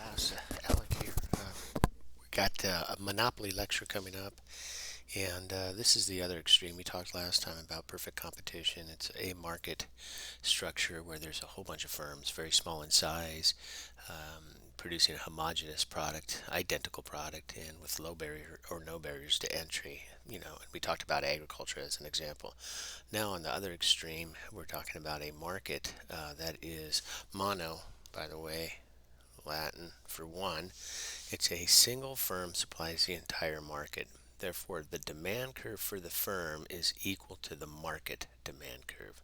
House. Alec here. We got a Monopoly lecture coming up, and this is the other extreme. We talked last time about perfect competition. It's a market structure where there's a whole bunch of firms, very small in size, producing a homogeneous product, identical product, and with low barrier or no barriers to entry. And we talked about agriculture as an example. Now, on the other extreme, we're talking about a market that is mono, by the way, Latin for one. It's a single firm supplies the entire market. Therefore, the demand curve for the firm is equal to the market demand curve.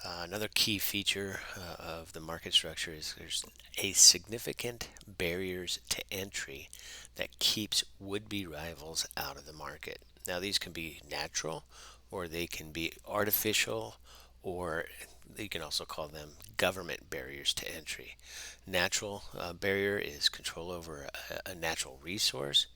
Another key feature of the market structure is there's a significant barriers to entry that keeps would-be rivals out of the market. Now, these can be natural, or they can be artificial, or you can also call them government barriers to entry. Natural barrier is control over a natural resource.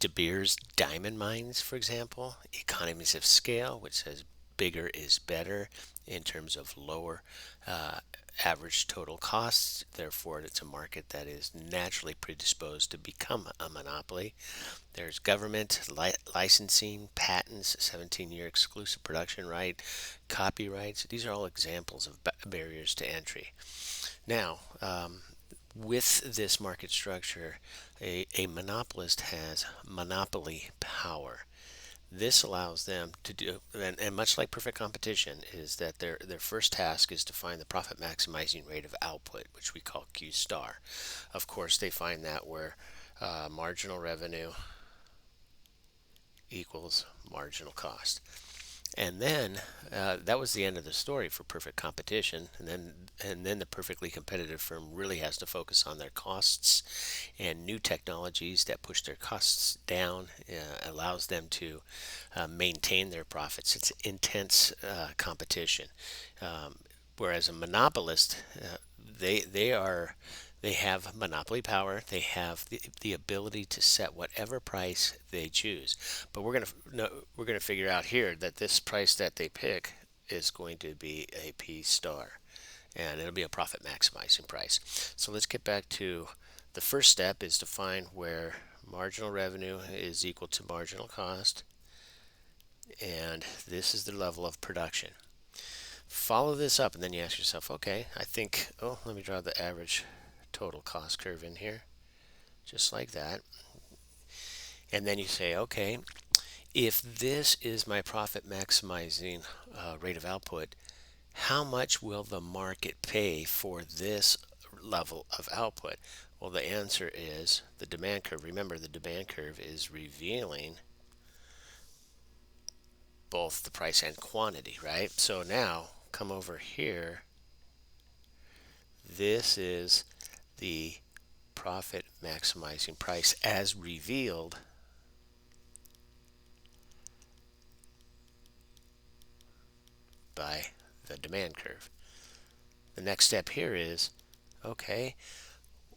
De Beers diamond mines, for example, economies of scale, which says bigger is better in terms of lower uh, average total costs. Therefore, it's a market that is naturally predisposed to become a monopoly. There's government, licensing, patents, 17-year exclusive production right, copyrights. These are all examples of barriers to entry. Now, with this market structure, a monopolist has monopoly power. This allows them to do, and much like perfect competition, is that their first task is to find the profit maximizing rate of output, which we call Q star. Of course, they find that where marginal revenue equals marginal cost. And then that was the end of the story for perfect competition. And then the perfectly competitive firm really has to focus on their costs and new technologies that push their costs down, allows them to maintain their profits. It's intense competition. Whereas a monopolist, they have monopoly power. They have the ability to set whatever price they choose. But we're gonna figure out here that this price that they pick is going to be a P star, and it'll be a profit maximizing price. So let's get back to the first step is to find where marginal revenue is equal to marginal cost, and this is the level of production. Follow this up, and then you ask yourself, okay, I think, oh, let me draw the average total cost curve in here, just like that. And then you say, okay, if this is my profit maximizing rate of output, how much will the market pay for this level of output? Well, the answer is the demand curve. Remember, the demand curve is revealing both the price and quantity, right? So now come over here. This is the profit maximizing price as revealed by the demand curve. The next step here is, okay,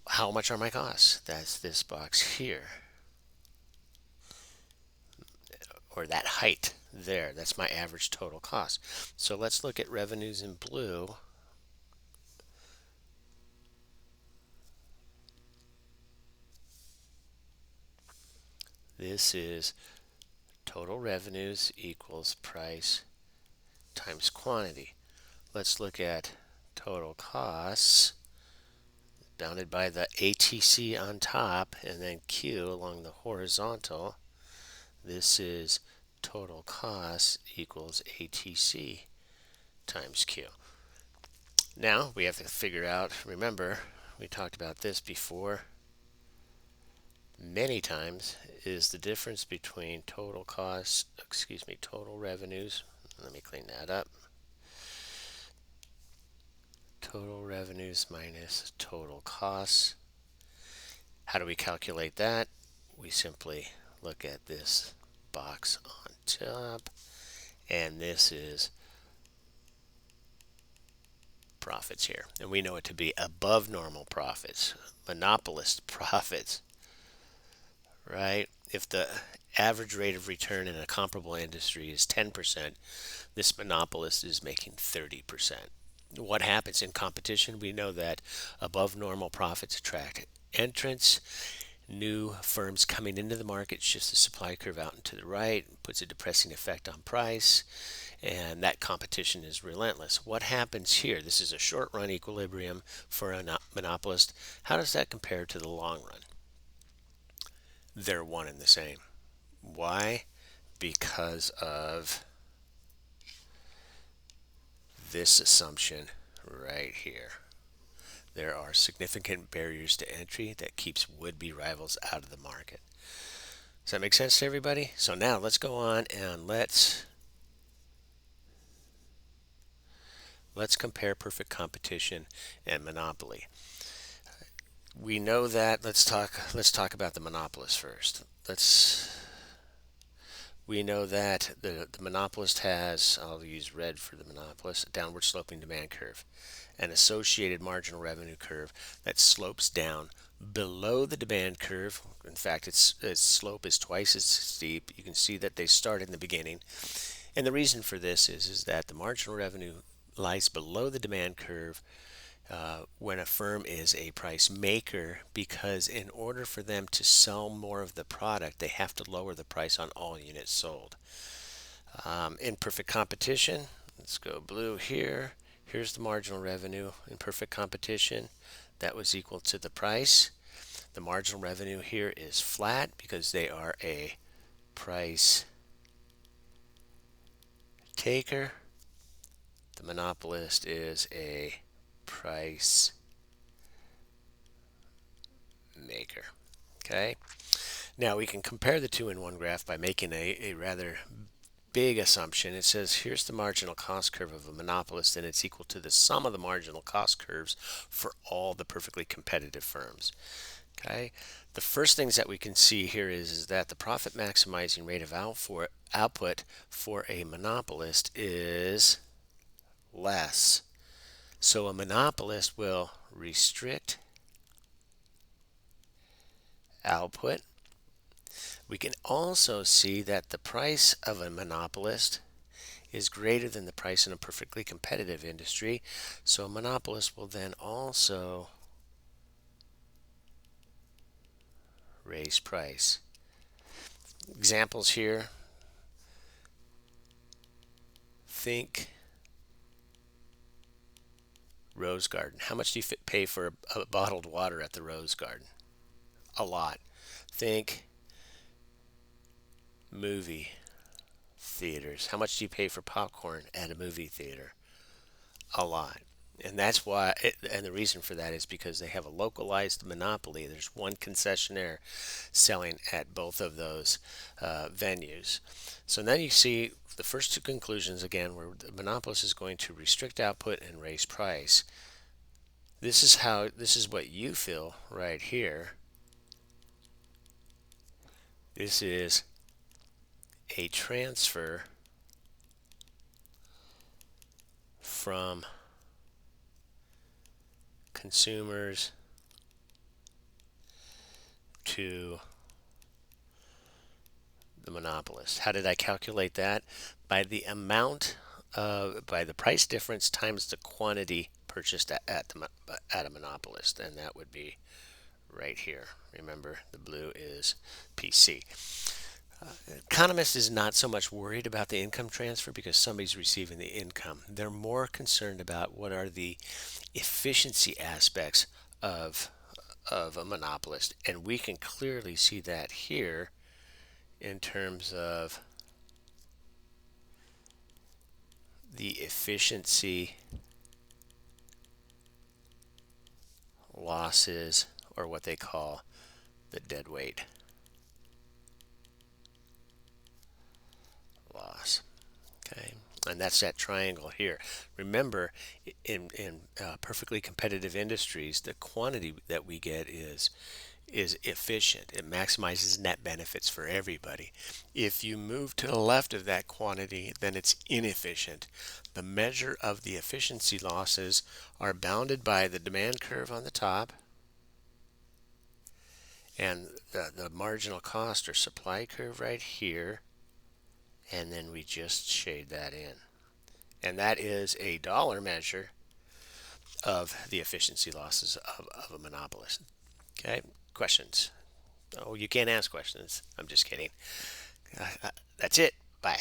how much are my costs? That's this box here, or that height there. That's my average total cost. So let's look at revenues in blue. This is total revenues equals price times quantity. Let's look at total costs bounded by the ATC on top and then Q along the horizontal. This is total costs equals ATC times Q. Now we have to figure out, remember, we talked about this before many times, is the difference between total costs, total revenues. Let me clean that up. Total revenues minus total costs. How do we calculate that? We simply look at this box on top, and this is profits here. And we know it to be above normal profits, monopolist profits, right? If the average rate of return in a comparable industry is 10%, this monopolist is making 30%. What happens in competition? We know that above normal profits attract entrants. New firms coming into the market shifts the supply curve out and to the right, puts a depressing effect on price, and that competition is relentless. What happens here? This is a short run equilibrium for a monopolist. How does that compare to the long run? They're one and the same. Why? Because of this assumption right here. There are significant barriers to entry that keeps would-be rivals out of the market. Does that make sense to everybody? So now let's go on and let's compare perfect competition and monopoly. We know that. Let's talk about the monopolist first. We know that the monopolist has, I'll use red for the monopolist, a downward sloping demand curve, an associated marginal revenue curve that slopes down below the demand curve. In fact, its slope is twice as steep. You can see that they start in the beginning. And the reason for this is that the marginal revenue lies below the demand curve when a firm is a price maker, because in order for them to sell more of the product, they have to lower the price on all units sold. In perfect competition, let's go blue here. Here's the marginal revenue in perfect competition. That was equal to the price. The marginal revenue here is flat because they are a price taker. The monopolist is a price maker. Okay. Now we can compare the two in one graph by making a rather big assumption. It says here's the marginal cost curve of a monopolist, and it's equal to the sum of the marginal cost curves for all the perfectly competitive firms. Okay. The first things that we can see here is that the profit maximizing rate of output for a monopolist is less. So a monopolist will restrict output. We can also see that the price of a monopolist is greater than the price in a perfectly competitive industry. So a monopolist will then also raise price. Examples here. Think Rose Garden. How much do you pay for a bottled water at the Rose Garden? A lot. Think movie theaters. How much do you pay for popcorn at a movie theater? A lot. And that's why, and the reason for that is because they have a localized monopoly. There's one concessionaire selling at both of those venues. So then you see the first two conclusions again, where the monopolist is going to restrict output and raise price. This is what you feel right here. This is a transfer from consumers to the monopolist. How did I calculate that? By the by the price difference times the quantity purchased at a monopolist, and that would be right here. Remember, the blue is PC. Economist is not so much worried about the income transfer because somebody's receiving the income. They're more concerned about what are the efficiency aspects of a monopolist, and we can clearly see that here in terms of the efficiency losses, or what they call the deadweight loss. Okay, and that's that triangle here. Remember, in perfectly competitive industries, the quantity that we get is efficient. It maximizes net benefits for everybody. If you move to the left of that quantity, then it's inefficient. The measure of the efficiency losses are bounded by the demand curve on the top and the marginal cost or supply curve right here, and then we just shade that in. And that is a dollar measure of the efficiency losses of a monopolist. Okay, questions? Oh, you can't ask questions. I'm just kidding. That's it. Bye.